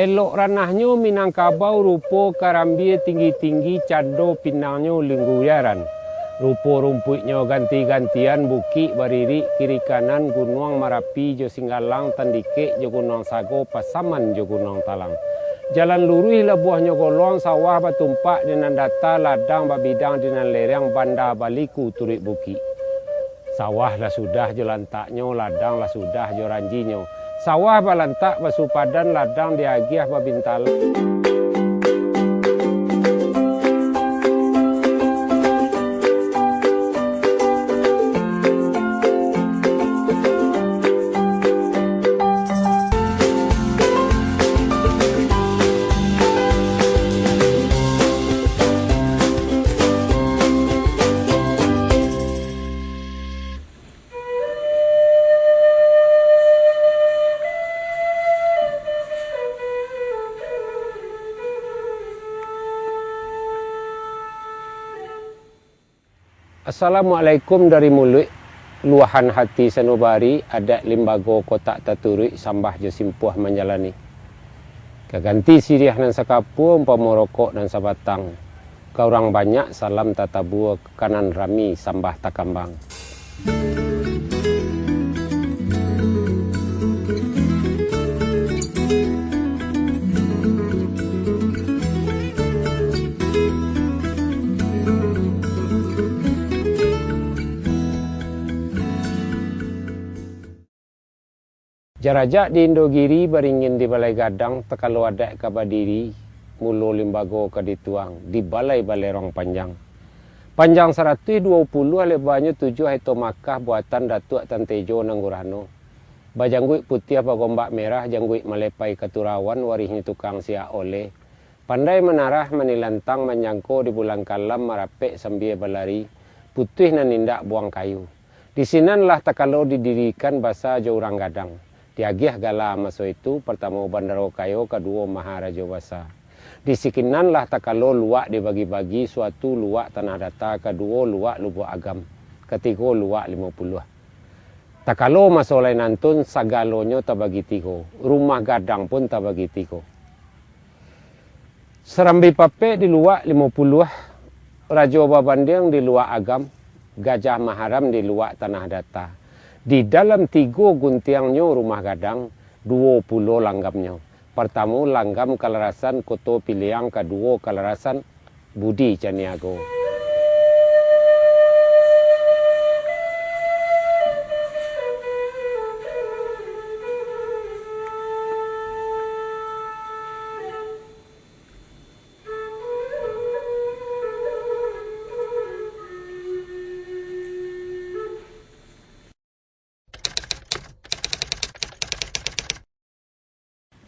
Elok ranahnya Minangkabau rupo karambie tinggi-tinggi cado pinangnya lingguyaran. Rupo rumputnya ganti-gantian bukit bariri kiri kanan gunung Marapi jo Singgalang Tandike jo gunung Sago Pasaman jo gunung Talang. Jalan lurus lebuahnya golong sawah batumpak dengan data ladang babidang dengan lereng banda baliku turik bukit. Sawah lah sudah jo lantaknya, ladang lah sudah jo ranjinya. Sawah balantak basupadan ladang diagiah babintal. Assalamualaikum dari mulut luahan hati sanubari adat limbago kotak taturi sambah jo simpuh menjalani. Keganti sirih nan sakapu umpama rokok dan sabatang. Kaurang banyak salam tatabu kanan rami sambah takambang. Jarajak di Indogiri beringin di Balai Gadang tekalu adat kabadiri mulu limbago kadituang di balai-balai rong panjang. Panjang 120 lebarnya 7 hektar Makkah buatan Datuk Tan Tejo Nanggurano. Bajangguik putih apa gombak merah jangguik malepai keturawan warihnya tukang siak oleh. Pandai menarah menilantang menyangko di bulan kalam marapek sambil balari putih nan nindak buang kayu. Di sinanlah tekalu didirikan basa Jaurang Gadang. Diagiah gala maso itu pertama Bandaro Kayo, kedua Maharaja Basa. Di sikinanlah takalo luak dibagi-bagi suatu luak tanah data, kedua luak lubuk agam, ketiga luak 50. Takalo maso lain antun sagalonyo tabagi tigo, rumah gadang pun tabagi tigo. Serambi pape di luak 50, Raja Babandeng di luak agam, Gajah Maharam di luak tanah data. Di dalam 3 guntiangnya rumah gadang, 20 langgamnya. Pertama langgam Kalarasan Koto Piliang, kedua Kalarasan Budi Caniago.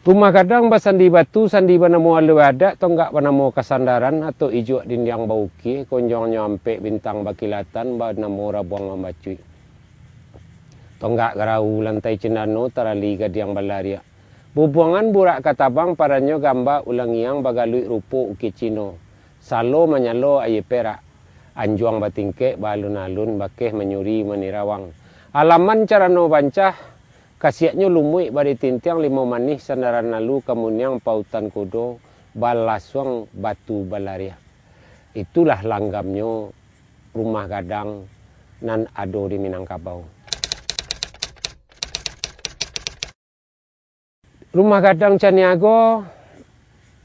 Rumah gadang basandi batu sandi banamo alu adat tonggak banamo kasandaran atau ijuk dindang bauki konjongnya ampek bintang bakilatan banamo rabuang membacui. Tonggak garau lantai cenano tarali gadiang balaria. Bubuangan burak katabang paranyo gamba ulangiang bagalui rupo ukicino. Salo manyalo aye perak. Anjuang batingke balun-alun bakeh menyuri menirawang. Alaman carano bancah kasiatnya lumui bari tintiang 5 manih sandaran lalu kemunyang pautan kudo balaswang batu balaria. Itulah langgamnya rumah gadang nan ado di Minangkabau. Rumah gadang Caniago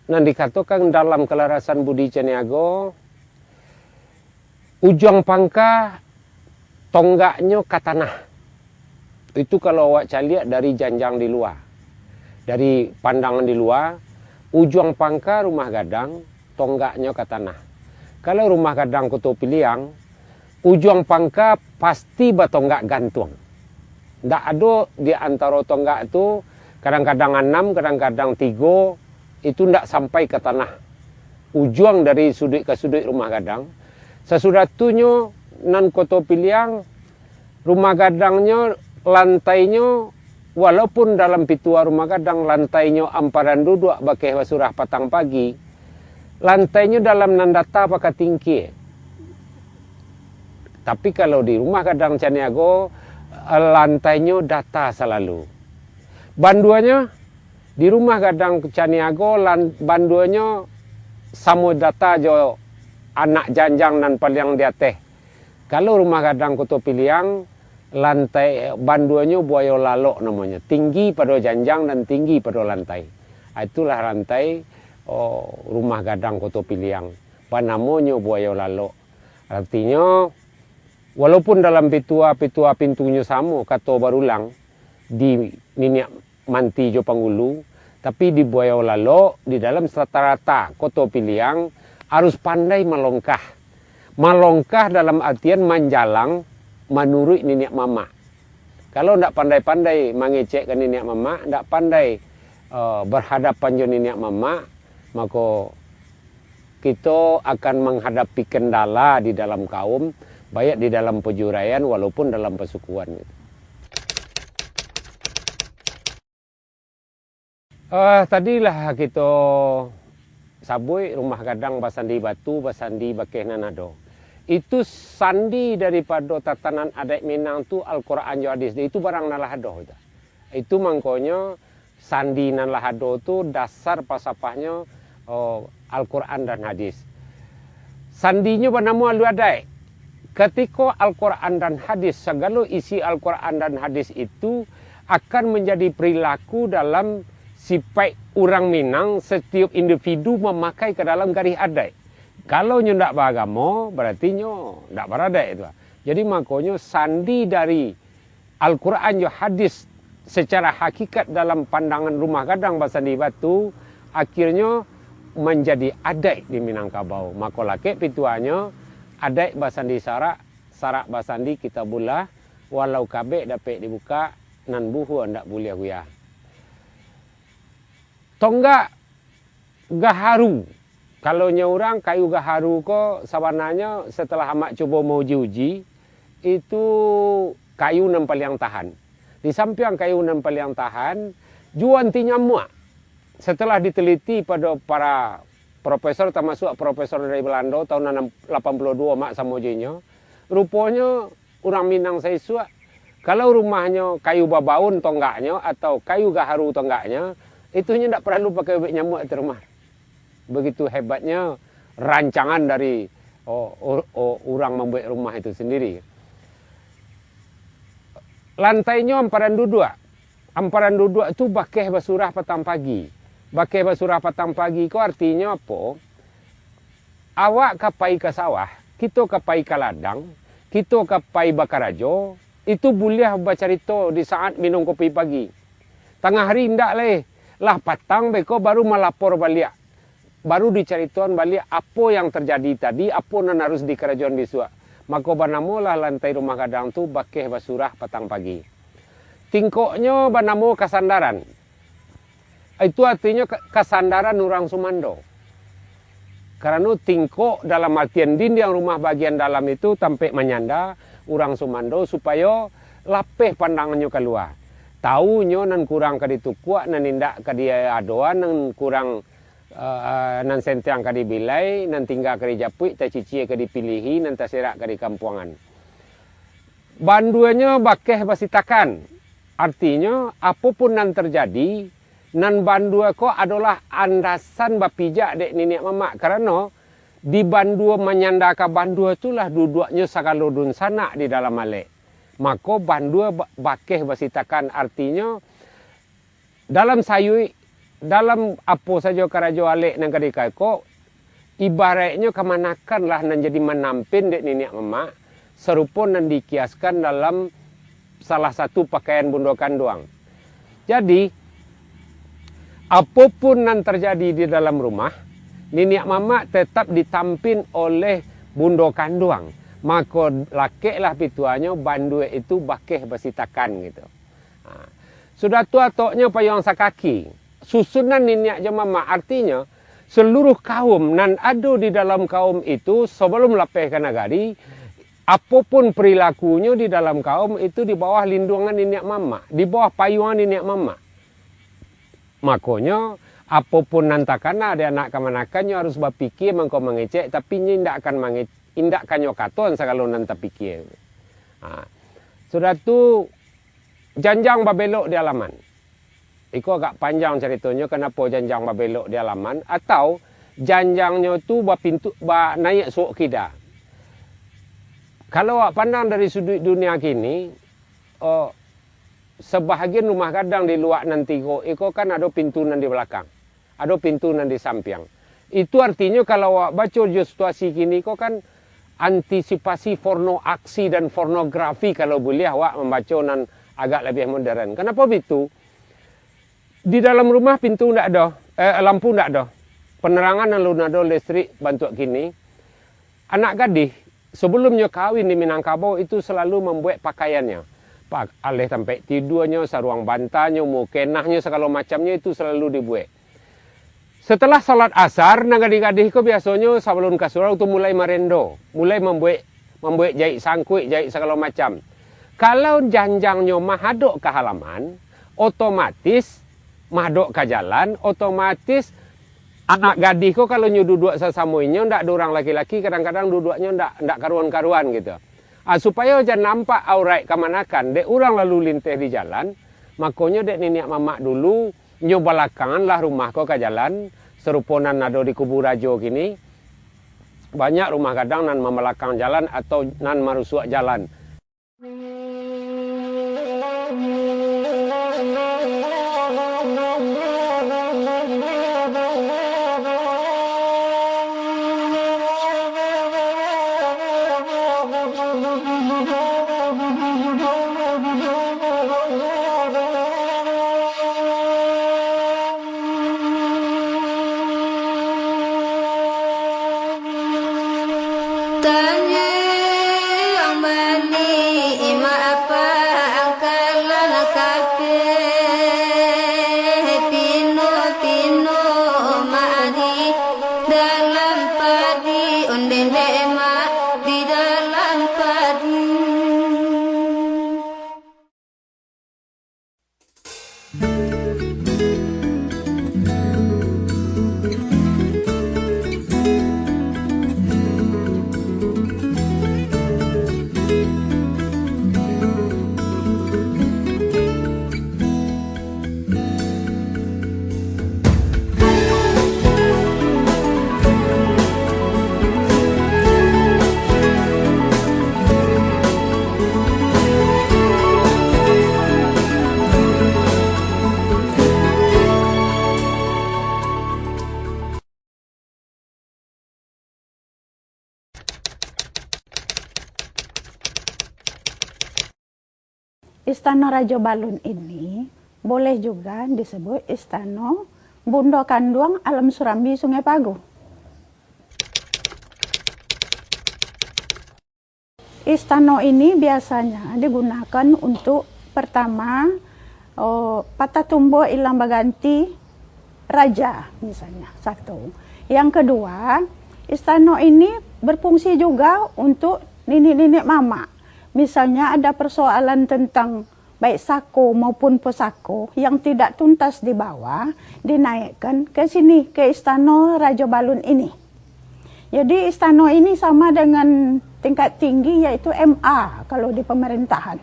nan dikatakan dalam Kelarasan Budi Caniago ujung pangka tonggaknya ke tanah. Itu kalau awak caliak dari janjang di luar. Dari pandangan di luar, ujung pangka rumah gadang, tonggaknya ke tanah. Kalau rumah gadang Koto Piliang, ujung pangka pasti batonggak gantung. Tidak ada di antara tonggak itu, kadang-kadang 6, kadang-kadang 3, itu tidak sampai ke tanah. Ujung dari sudut ke sudut rumah gadang. Sesudah itunya, nan Koto Piliang, rumah gadangnya, lantainya walaupun dalam pitua rumah gadang lantainya amparan duduk bakeh basurah patang pagi, lantainya dalam nandata pakai tinggi. Tapi kalau di rumah gadang Caniago lantainya data selalu. Banduannya Di rumah gadang Caniago banduanya samo data jo anak janjang nan paling di atas. Kalau rumah gadang Koto Piliang lantai banduanya buaya lalok namanya, tinggi pada janjang dan tinggi pada lantai. Itulah lantai rumah gadang Koto Piliang. Namanya buaya lalok. Artinya walaupun dalam pitua pintunya sama kata barulang di minyak manti jo Panggulu, tapi di buaya lalok di dalam rata-rata Koto Piliang harus pandai melongkah. Melongkah dalam artian menjalang menurut nenek mama. Kalau tidak pandai-pandai mengecek ke nenek mama, tidak pandai berhadapan dengan nenek mama, maka kita akan menghadapi kendala di dalam kaum, baik di dalam pejuraian walaupun dalam pesukuan. Tadilah kita sabui rumah gadang basandi batu, basandi bakeh nanado. Itu sandi daripada tatanan adat Minang tu Al-Quran jo hadis. Itu barang nalahado. Itu mangkonya sandi nalahado tu dasar pasapahnya Al-Quran dan hadis. Sandinya bernama alu adai. Ketika Al-Quran dan hadis, segala isi Al-Quran dan hadis itu akan menjadi perilaku dalam sifat orang Minang, setiap individu memakai ke dalam garis adat. Kalau nyo ndak beragama, berarti nyo ndak beradat itu. Jadi makanya sandi dari Al-Quran jo hadis secara hakikat dalam pandangan rumah gadang basandi batu akhirnya menjadi adat di Minangkabau. Maka laki pituanya adat basandi sarak, sarak basandi kitabullah, walau kabeh dapat dibuka nan buhu ndak boleh huyah. Tonggak gaharu. Kalau orang kayu gaharu ko sebenarnya setelah amak coba mau uji itu kayu nan paling tahan. Di samping kayu nan paling tahan, juan ti nyamuk. Setelah diteliti pada para profesor termasuk profesor dari Belanda tahun 82 mak sama ujinya, rupanya orang Minang saya suak kalau rumahnya kayu babaun tonggaknya atau kayu gaharu tonggaknya, itu tidak perlu pakai nyamuk di rumah. Begitu hebatnya rancangan dari orang membuat rumah itu sendiri. Lantainya amparan duduk. Amparan duduk itu bakeh basurah petang pagi. Bakeh basurah petang pagi itu artinya apa? Awak kapai ke sawah, kita kapai ke ladang, kita kapai bakarajo, itu boleh bercerita di saat minum kopi pagi. Tengah hari tidak leh. Lah patang beko baru melapor balik. Baru diceritakan balik apa yang terjadi tadi, apa yang harus di kerajaan besok. Maka bernamalah lantai rumah gadang tu bakeh basurah petang pagi. Tingkoknya bernama kasandaran. Itu artinya kasandaran orang Sumando. Karena tingkok dalam artian dinding rumah bagian dalam itu tampek menyanda orang Sumando supaya lapeh pandangannya keluar. Taunya nan kurang kadi kuat, nan indak kadi adoan, nan kurang nan sentiang kadi bilai, nan tinggal kadi japuik, tak cici kadi pilihi, nan tak serak kadi kampuangan. Banduanya bakeh basitakan. Artinya apapun nan terjadi, nan bandua ko adalah andasan bapijak dek nenek mamak. Karena di bandua menyandaka bandua itulah duduknya sakalodun sanak di dalam malek. Maka bandua bakeh basitakan artinya dalam sayui, dalam apa saja karajo alik nang kadikai ko ibaratnya kemanakan lah nan jadi menampin dek nenek mamak serupa nan dikiaskan dalam salah satu pakaian bundokan doang. Jadi apapun nan terjadi di dalam rumah, nenek mamak tetap ditampin oleh bundokan doang. Maka lakeklah pituanya bandua itu bakeh basitakan gitu. Sudah tua toknya payung sakaki. Susunan nenek mama artinya seluruh kaum nan ada di dalam kaum itu sebelum lapeh ke nagari, apapun perilakunya di dalam kaum itu di bawah lindungan nenek mama, di bawah payungan nenek mama. Makanya apapun nantakana ada anak kemanakannya harus berpikir mengkau mengecek, tapi tidak akan mengecek. Indak kanyo katon sakalo nanta pikir. Sudah tu janjang babelok di halaman. Iko agak panjang ceritanya kenapa janjang babelok di halaman, atau janjangnya tu pintu naik suuk kida. Kalau awak pandang dari sudut dunia kini, sebahagian rumah gadang di luar nanti iko kan ada pintu nan di belakang, ada pintu nan di samping. Itu artinya kalau awak baca situasi kini iko kan antisipasi porno aksi dan pornografi kalau boleh awak membaca nan agak lebih modern. Kenapa begitu? Di dalam rumah pintu tidak ada, lampu tidak ada, penerangan lalu ada listrik bantu kini. Anak gadis sebelumnya kawin di Minangkabau itu selalu membuat pakaiannya, alih sampai tidurnya, sarung bantalnya, mukenahnya, segala macamnya itu selalu dibuat. Setelah salat asar, gadis-gadis itu biasanya sebelum kasur itu mulai merendo, mulai membuat jahit sangkut, jahit segala macam. Kalau janjangnya mahadok ke halaman, otomatis mahadok ke jalan, otomatis anak gadis kok kalau duduk sesamuinya ndak ada orang laki-laki, kadang-kadang duduknya ndak karuan-karuan gitu. Supaya jangan nampak aurat kemanakan, dek orang lalu lintih di jalan, makanya dek nenek mamak dulu nyobalakan lah rumah kok ke jalan, seruponan ada di Kubur Rajo gini. Banyak rumah kadang nan memelakang jalan atau nan marusuk jalan. Istana Raja Balun ini boleh juga disebut Istana Bunda Kanduang Alam Surambi Sungai Pagu. Istana ini biasanya digunakan untuk pertama patah tumbuk ilang baganti raja misalnya, satu. Yang kedua, istana ini berfungsi juga untuk nenek-nenek mama. Misalnya ada persoalan tentang baik sako maupun pesako yang tidak tuntas di bawah, dinaikkan ke sini, ke Istana Raja Balun ini. Jadi istana ini sama dengan tingkat tinggi yaitu MA kalau di pemerintahan.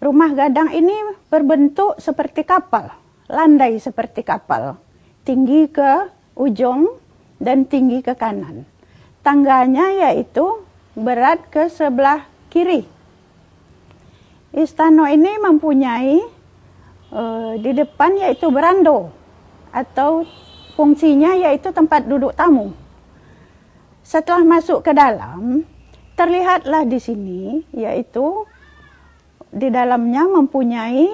Rumah gadang ini berbentuk seperti kapal, landai seperti kapal, tinggi ke ujung dan tinggi ke kanan. Tangganya yaitu berat ke sebelah kiri. Istana ini mempunyai di depan yaitu berando atau fungsinya yaitu tempat duduk tamu. Setelah masuk ke dalam, terlihatlah di sini yaitu di dalamnya mempunyai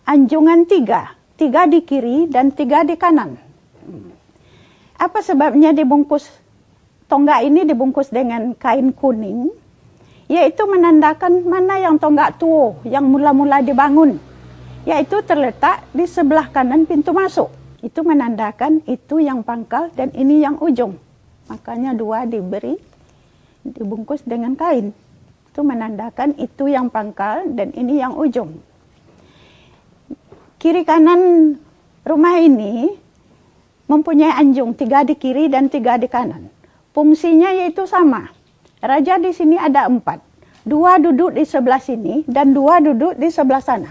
anjungan tiga di kiri dan 3 di kanan. Apa sebabnya dibungkus tonggak ini dibungkus dengan kain kuning? Yaitu menandakan mana yang tonggak tua yang mula-mula dibangun, yaitu terletak di sebelah kanan pintu masuk. Itu menandakan itu yang pangkal dan ini yang ujung. Makanya 2 dibungkus dengan kain. Itu menandakan itu yang pangkal dan ini yang ujung. Kiri kanan rumah ini mempunyai anjung 3 di kiri dan 3 di kanan. Fungsinya yaitu sama. Raja di sini ada 4. Dua duduk di sebelah sini dan dua duduk di sebelah sana.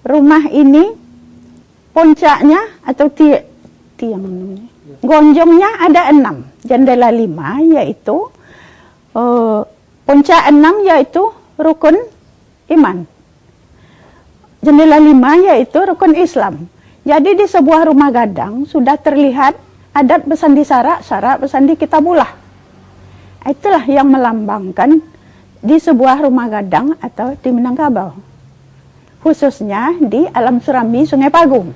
Rumah ini puncaknya atau tiang gonjongnya ada 6, jendela 5 yaitu puncak 6 yaitu rukun iman, jendela 5 yaitu rukun Islam. Jadi di sebuah rumah gadang sudah terlihat adat bersandi sarak, sarak bersandi kitabullah. Itulah yang melambangkan di sebuah rumah gadang atau di Minangkabau, khususnya di Alam Surambi Sungai Pagung.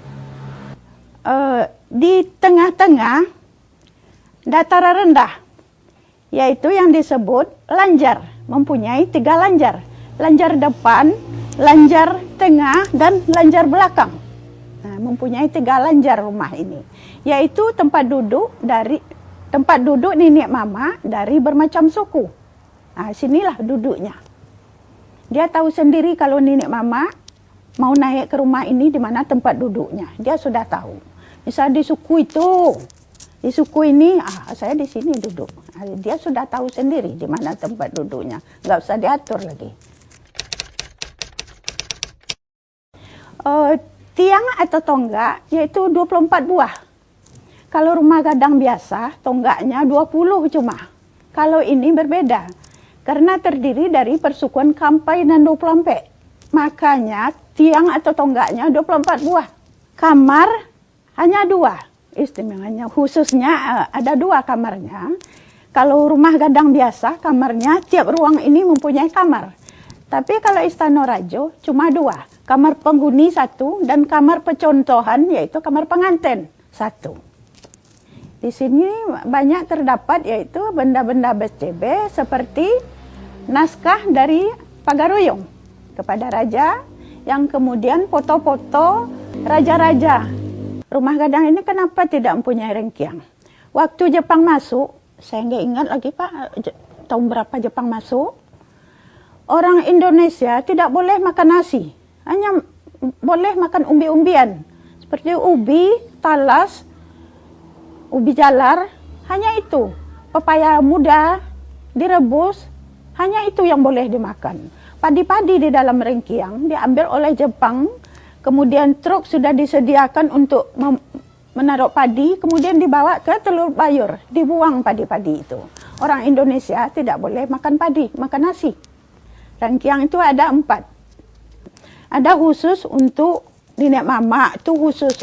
Di tengah-tengah dataran rendah, yaitu yang disebut lanjar, mempunyai 3 lanjar. Lanjar depan, lanjar tengah, dan lanjar belakang. Nah, mempunyai 3 lanjar rumah ini, yaitu tempat duduk nenek mama dari bermacam suku. Nah, sinilah duduknya. Dia tahu sendiri kalau nenek mama mau naik ke rumah ini di mana tempat duduknya. Dia sudah tahu. Misal di suku itu, di suku ini, saya di sini duduk. Dia sudah tahu sendiri di mana tempat duduknya. Nggak usah diatur lagi. Tiang atau tonggak yaitu 24 buah. Kalau rumah gadang biasa, tonggaknya 20 cuma. Kalau ini berbeda. Karena terdiri dari persukuan Kampai dan 20 Ampek. Makanya tiang atau tonggaknya 24 buah. Kamar hanya 2. Istimewanya khususnya ada 2 kamarnya. Kalau rumah gadang biasa kamarnya tiap ruang ini mempunyai kamar. Tapi kalau Istana Rajo cuma 2. Kamar penghuni 1 dan kamar pecontohan yaitu kamar pengantin 1. Di sini banyak terdapat yaitu benda-benda BCB seperti naskah dari Pagaruyung kepada raja, yang kemudian foto-foto raja-raja. Rumah gadang ini kenapa tidak mempunyai rengkiang? Waktu Jepang masuk, saya nggak ingat lagi Pak, tahun berapa Jepang masuk, orang Indonesia tidak boleh makan nasi, hanya boleh makan umbi-umbian, seperti ubi, talas, ubi jalar, hanya itu. Pepaya muda direbus, hanya itu yang boleh dimakan. Padi-padi di dalam rengkiang diambil oleh Jepang, kemudian truk sudah disediakan untuk menaruh padi, kemudian dibawa ke Teluk Bayur, dibuang padi-padi itu. Orang Indonesia tidak boleh makan padi, makan nasi. Rengkiang itu ada 4. Ada khusus untuk nenek mama, itu khusus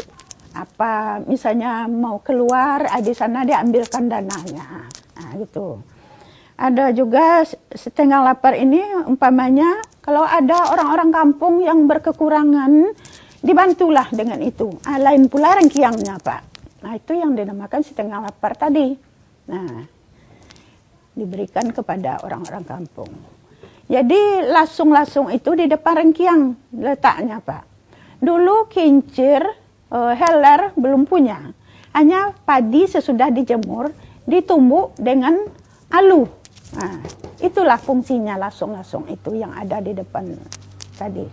apa misalnya mau keluar, di sana diambilkan dananya. Nah, gitu. Ada juga setengah lapar ini umpamanya kalau ada orang-orang kampung yang berkekurangan, dibantulah dengan itu. Lain pula rengkiangnya Pak. Nah itu yang dinamakan setengah lapar tadi. Nah diberikan kepada orang-orang kampung. Jadi lasung-lasung itu di depan rengkiang letaknya Pak. Dulu kincir, heler belum punya. Hanya padi sesudah dijemur, ditumbuk dengan alu. Nah, itulah fungsinya lasung-lasung itu yang ada di depan tadi.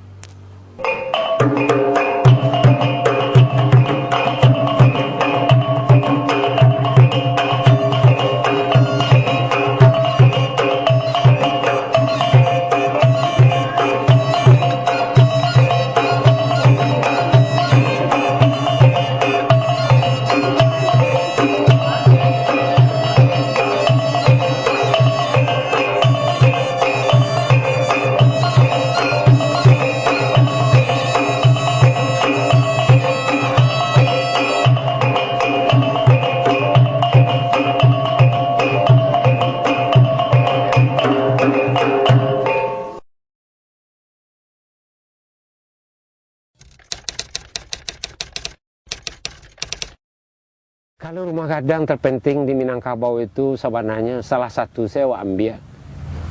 Kalau rumah gadang terpenting di Minangkabau itu sebenarnya salah satu saya ambil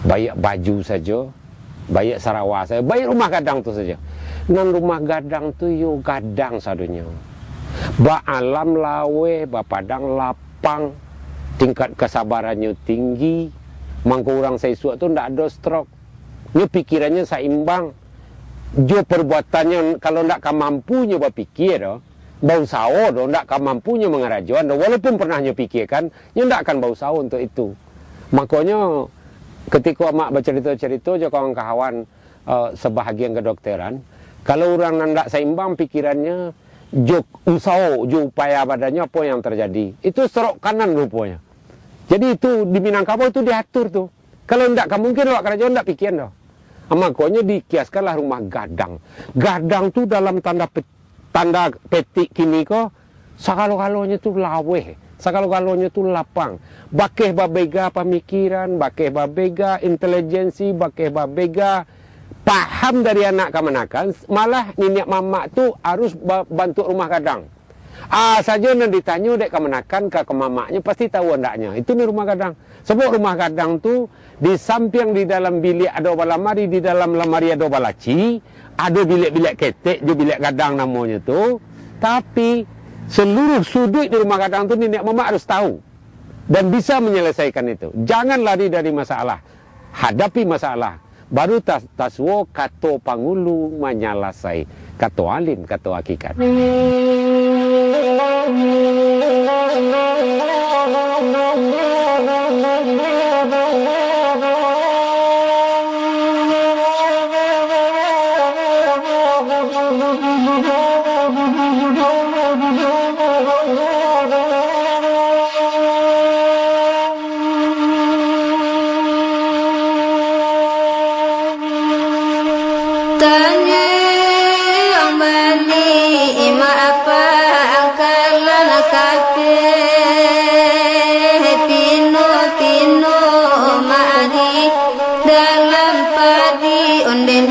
baik baju saja, baik Sarawak saja, baik rumah gadang itu saja. Dan rumah gadang itu yo gadang sadunya. Ba alam lawe, ba padang lapang, tingkat kesabarannya tinggi, mangko orang sesuatu tu ndak ada stroke. Nyo pikirannya seimbang. Jo perbuatannya kalau ndak mampunya berpikir, bau sao do ndak mampunya mengarajuan, walaupun pernah nyo pikirkan, nyo ndak akan bau sao untuk itu. Makanya ketika mak bercerita-cerita je kawan-kawan sebahagian kedokteran, kalau orang ndak seimbang pikirannya, jo usaha, jo upaya badannya apa yang terjadi? Itu stroke kanan rupanya. Jadi itu di Minangkabau itu diatur tuh. Kalau ndak mungkin awak kerajaan ndak pikir dah. Makanya dikiaskanlah rumah gadang. Gadang tuh dalam tanda petik kini kok sakalo-kalonya tuh laweh, sakalo-kalonya tuh lapang. Bakeh babega pemikiran, bakeh babega intelijensi, bakeh babega paham dari anak kemanakan. Malah nenek mama tuh harus bantu rumah gadang. Saja yang ditanya dek kemenakan ke mamaknya pasti tahu andaknya. Itu nih rumah gadang. Sebab rumah gadang tuh di samping di dalam bilik ada lemari, di dalam lemari ada balaci, ada bilik-bilik ketek, ada bilik gadang namanya tuh. Tapi seluruh sudut di rumah gadang tuh nenek mama harus tahu dan bisa menyelesaikan itu. Jangan lari dari masalah, hadapi masalah. Baru taswo kato pangulu menyalasai, kato alim, kato hakikat. Dalam padi unden